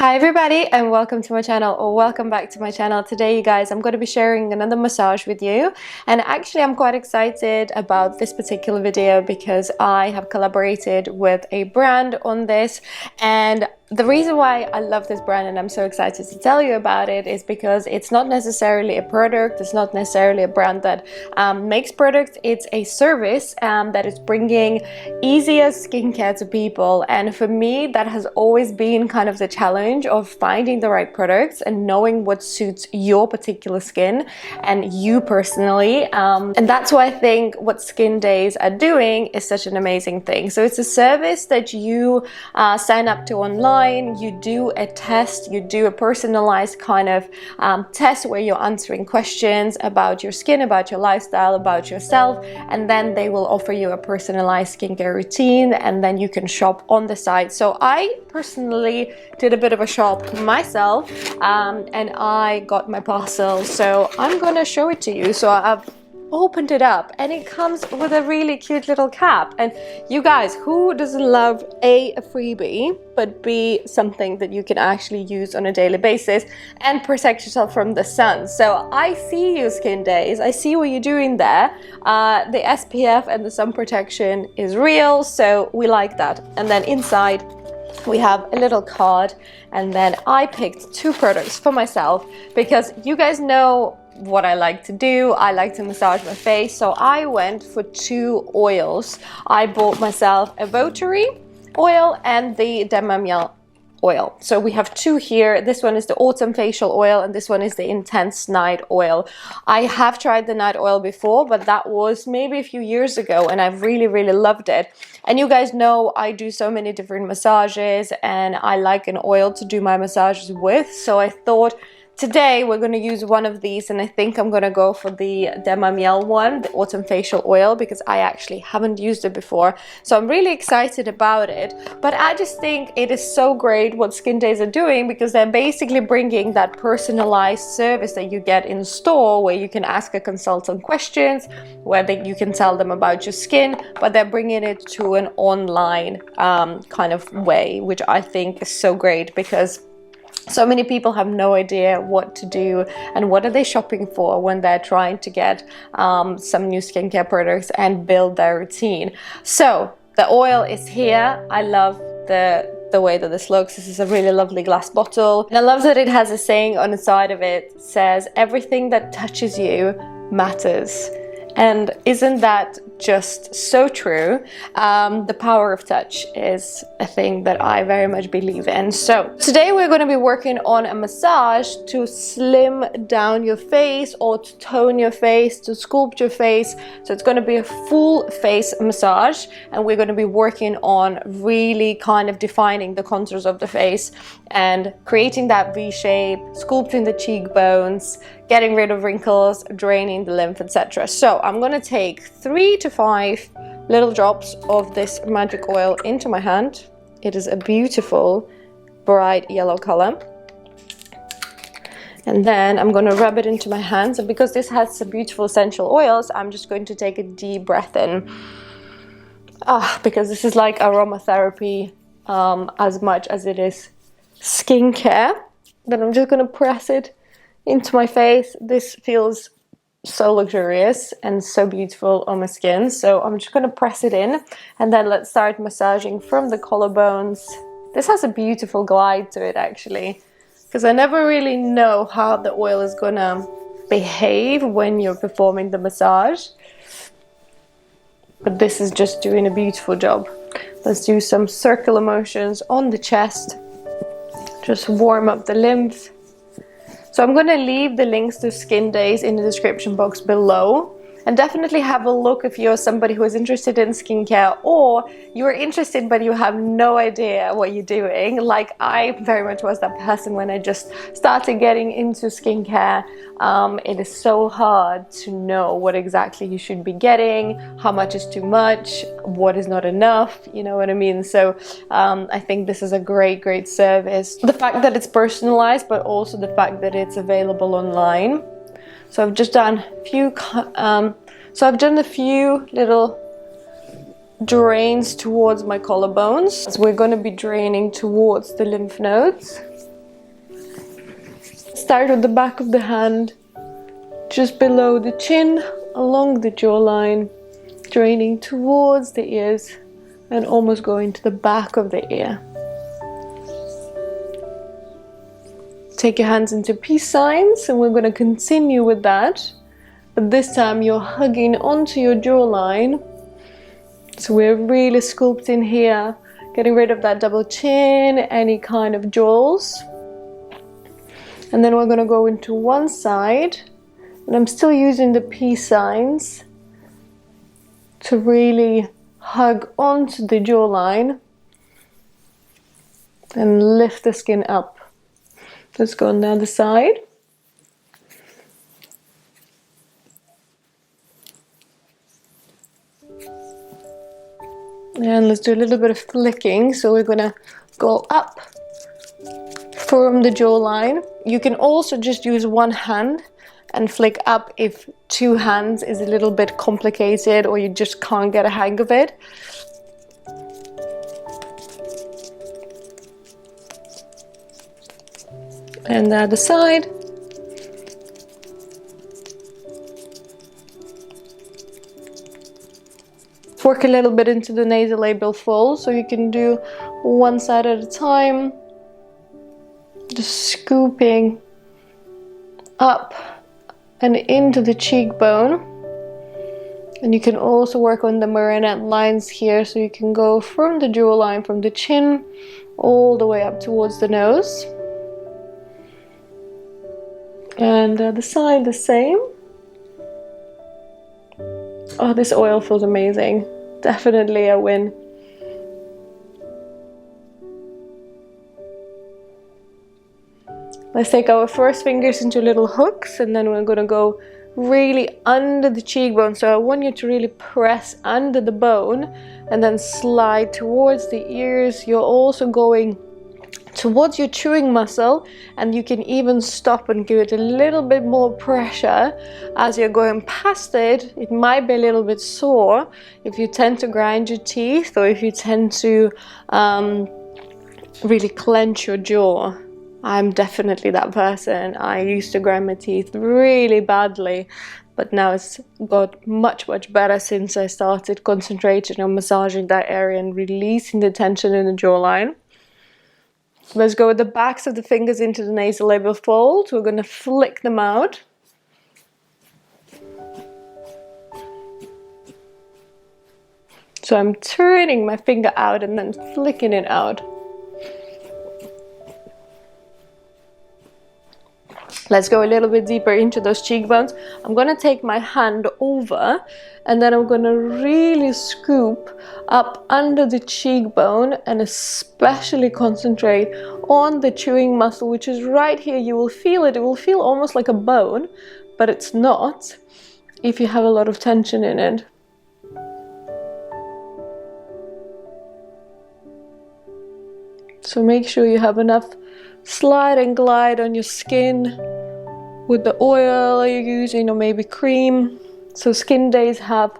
Hi everybody and welcome to my channel, or welcome back to my channel. Today you guys, I'm going to be sharing another massage with you, and actually I'm quite excited about this particular video because I have collaborated with a brand on this, and the reason why I love this brand and I'm so excited to tell you about it is because it's not necessarily a product, it's not necessarily a brand that makes products, it's a service that is bringing easier skincare to people. And for me, that has always been kind of the challenge of finding the right products and knowing what suits your particular skin and you personally. And that's why I think what Skin Days are doing is such an amazing thing. So it's a service that you sign up to online. You do a test, you do a personalized kind of test where you're answering questions about your skin, about your lifestyle, about yourself, and then they will offer you a personalized skincare routine, and then you can shop on the site. So I personally did a bit of a shop myself, and I got my parcel, so I'm gonna show it to you. So I've opened it up and it comes with a really cute little cap. And you guys, who doesn't love a freebie, but B, something that you can actually use on a daily basis and protect yourself from the sun? So I see you, Skin Days, I see what you're doing there. The SPF and the sun protection is real, so we like that. And then inside we have a little card, and then I picked two products for myself because you guys know what I like to do. I like to massage my face, so I went for two oils. I bought myself a Votary oil and the Demamiel oil. So we have two here. This one is the autumn facial oil and this one is the intense night oil. I have tried the night oil before, but that was maybe a few years ago, and I've really loved it. And you guys know I do so many different massages and I like an oil to do my massages with, so I thought today we're going to use one of these, and I think I'm going to go for the Demamiel one, the autumn facial oil, because I actually haven't used it before. So I'm really excited about it. But I just think it is so great what Skin Days are doing, because they're basically bringing that personalized service that you get in store, where you can ask a consultant questions, where you can tell them about your skin, but they're bringing it to an online kind of way, which I think is so great, because so many people have no idea what to do and what are they shopping for when they're trying to get some new skincare products and build their routine. So the oil is here. I love the way that this looks. This is a really lovely glass bottle, and I love that it has a saying on the side of it. It says, "Everything that touches you matters." And isn't that just so true? The power of touch is a thing that I very much believe in. So today we're going to be working on a massage to slim down your face, or to tone your face, to sculpt your face. So it's going to be a full face massage, and we're going to be working on really kind of defining the contours of the face and creating that V shape, sculpting the cheekbones, getting rid of wrinkles, draining the lymph, etc. So I'm going to take 3 to 5 little drops of this magic oil into my hand. It is a beautiful bright yellow color. And then I'm going to rub it into my hands, and because this has some beautiful essential oils, I'm just going to take a deep breath in. Because this is like aromatherapy as much as it is skincare. Then I'm just going to press it into my face. This feels so luxurious and so beautiful on my skin, so I'm just going to press it in, and then let's start massaging from the collarbones. This has a beautiful glide to it actually, because I never really know how the oil is gonna behave when you're performing the massage, but this is just doing a beautiful job. Let's do some circular motions on the chest, just warm up the lymph. So I'm going to leave the links to Skin Days in the description box below, and definitely have a look if you're somebody who is interested in skincare, or you're interested but you have no idea what you're doing. Like I very much was that person when I just started getting into skincare. It is so hard to know what exactly you should be getting, how much is too much, what is not enough, you know what I mean? So I think this is a great service. The fact that it's personalized, but also the fact that it's available online. So I've just done a few little drains towards my collarbones. So we're going to be draining towards the lymph nodes. start with the back of the hand, just below the chin, along the jawline, draining towards the ears and almost going to the back of the ear. Take your hands into peace signs, and we're going to continue with that. But this time you're hugging onto your jawline. So we're really sculpting here, getting rid of that double chin, any kind of jawls. And then we're going to go into one side, and I'm still using the peace signs to really hug onto the jawline and lift the skin up. Let's go on the other side. And let's do a little bit of flicking. So we're gonna go up from the jawline. You can also just use one hand and flick up if two hands is a little bit complicated or you just can't get a hang of it. And the other side. Work a little bit into the nasolabial fold, so you can do one side at a time. Just scooping up and into the cheekbone. And you can also work on the marionette lines here, so you can go from the jawline, from the chin, all the way up towards the nose. And the side the same. Oh, this oil feels amazing. Definitely a win. Let's take our first fingers into little hooks, and then we're going to go really under the cheekbone. So I want you to really press under the bone and then slide towards the ears. You're also going towards your chewing muscle, and you can even stop and give it a little bit more pressure as you're going past it. It might be a little bit sore if you tend to grind your teeth, or if you tend to really clench your jaw. I'm definitely that person. I used to grind my teeth really badly, but now it's got much better since I started concentrating on massaging that area and releasing the tension in the jawline. Let's go with the backs of the fingers into the nasolabial fold. We're going to flick them out. So I'm turning my finger out and then flicking it out. Let's go a little bit deeper into those cheekbones. I'm going to take my hand over, and then I'm going to really scoop up under the cheekbone and especially concentrate on the chewing muscle, which is right here. You will feel it. It will feel almost like a bone, but it's not if you have a lot of tension in it. So make sure you have enough slide and glide on your skin with the oil you're using, or maybe cream. So Skin Days have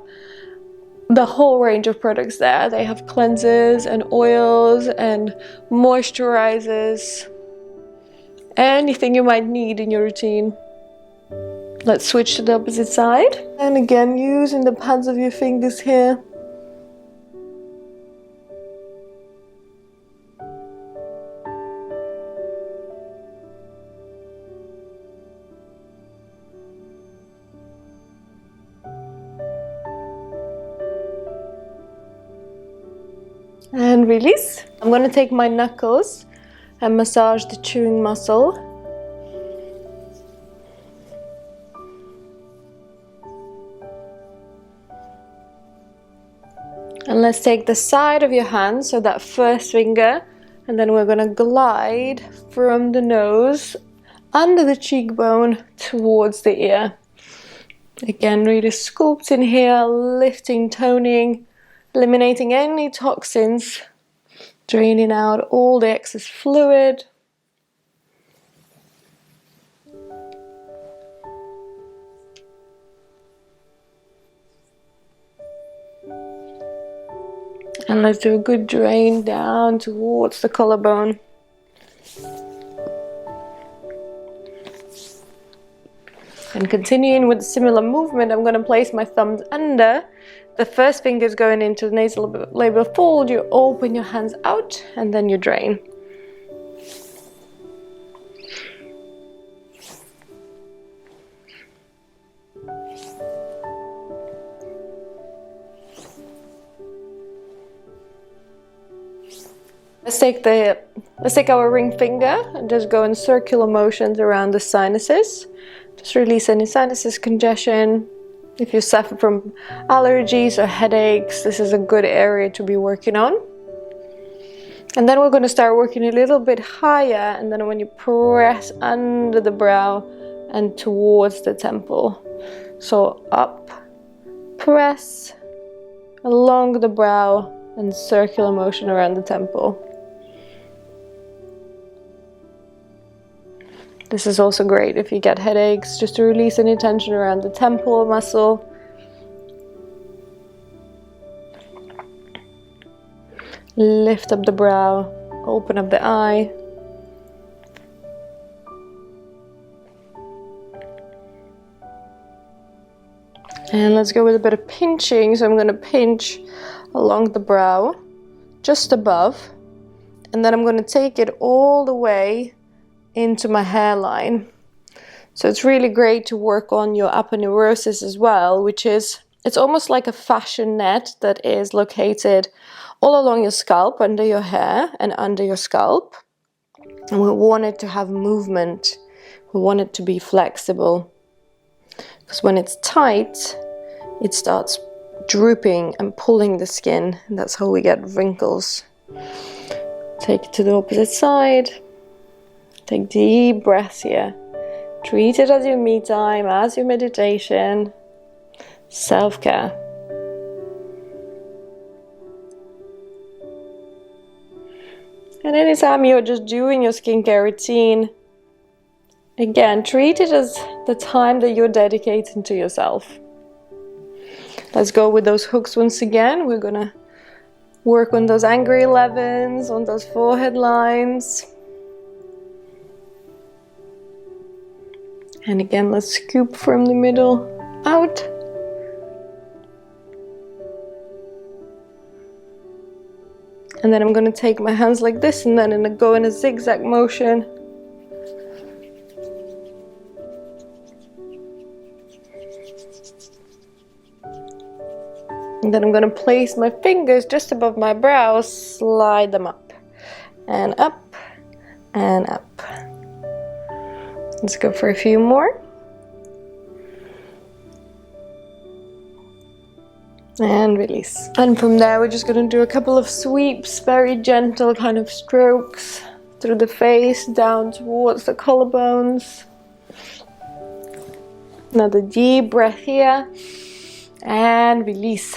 the whole range of products there. They have cleansers and oils and moisturizers, anything you might need in your routine. Let's switch to the opposite side, and again using the pads of your fingers here. And release. I'm going to take my knuckles and massage the chewing muscle. And let's take the side of your hand, so that first finger, and then we're going to glide from the nose under the cheekbone towards the ear. Again, really sculpting here, lifting, toning, eliminating any toxins, draining out all the excess fluid. And let's do a good drain down towards the collarbone. And continuing with a similar movement, I'm going to place my thumbs under. The first finger is going into the nasal labia fold. You open your hands out and then you drain. Let's take our ring finger and just go in circular motions around the sinuses. Just release any sinuses congestion. If you suffer from allergies or headaches, this is a good area to be working on. And then we're going to start working a little bit higher, and then when you press under the brow and towards the temple. So up, press along the brow and circular motion around the temple. This is also great if you get headaches, just to release any tension around the temple muscle. Lift up the brow, open up the eye. And let's go with a bit of pinching. So I'm going to pinch along the brow, just above. And then I'm going to take it all the way into my hairline. So it's really great to work on your aponeurosis as well, which is, it's almost like a fashion net that is located all along your scalp, under your hair and under your scalp. And we want it to have movement. We want it to be flexible. Because when it's tight, it starts drooping and pulling the skin. And that's how we get wrinkles. Take it to the opposite side. Take deep breaths here. Treat it as your me time, as your meditation. Self-care. And anytime you're just doing your skincare routine, again, treat it as the time that you're dedicating to yourself. Let's go with those hooks once again. We're gonna work on those angry 11s, on those forehead lines. And again, let's scoop from the middle out. And then I'm going to take my hands like this and then go in a zigzag motion. And then I'm going to place my fingers just above my brows, slide them up and up and up. Let's go for a few more. And release. And from there we're just going to do a couple of sweeps, very gentle kind of strokes through the face, down towards the collarbones. Another deep breath here. And release.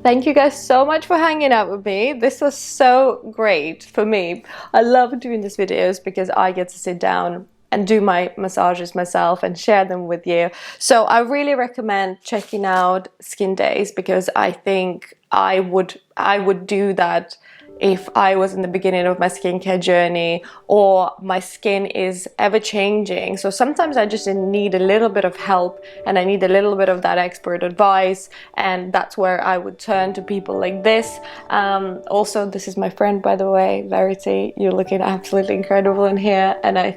Thank you guys so much for hanging out with me. This was so great for me. I love doing these videos because I get to sit down and do my massages myself and share them with you. So I really recommend checking out Skin Days, because I think I would do that if I was in the beginning of my skincare journey, or my skin is ever changing. So sometimes I just need a little bit of help and I need a little bit of that expert advice, and that's where I would turn to people like this. Also, this is my friend, by the way, Verity. You're looking absolutely incredible in here, and I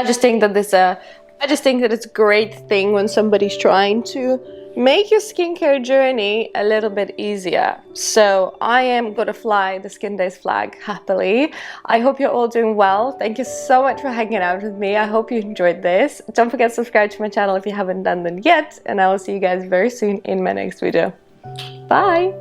just think that it's a great thing when somebody's trying to make your skincare journey a little bit easier. So I am gonna fly the Skin Days flag happily. I hope you're all doing well. Thank you so much for hanging out with me. I hope you enjoyed this. Don't forget to subscribe to my channel if you haven't done that yet, and I will see you guys very soon in my next video. Bye!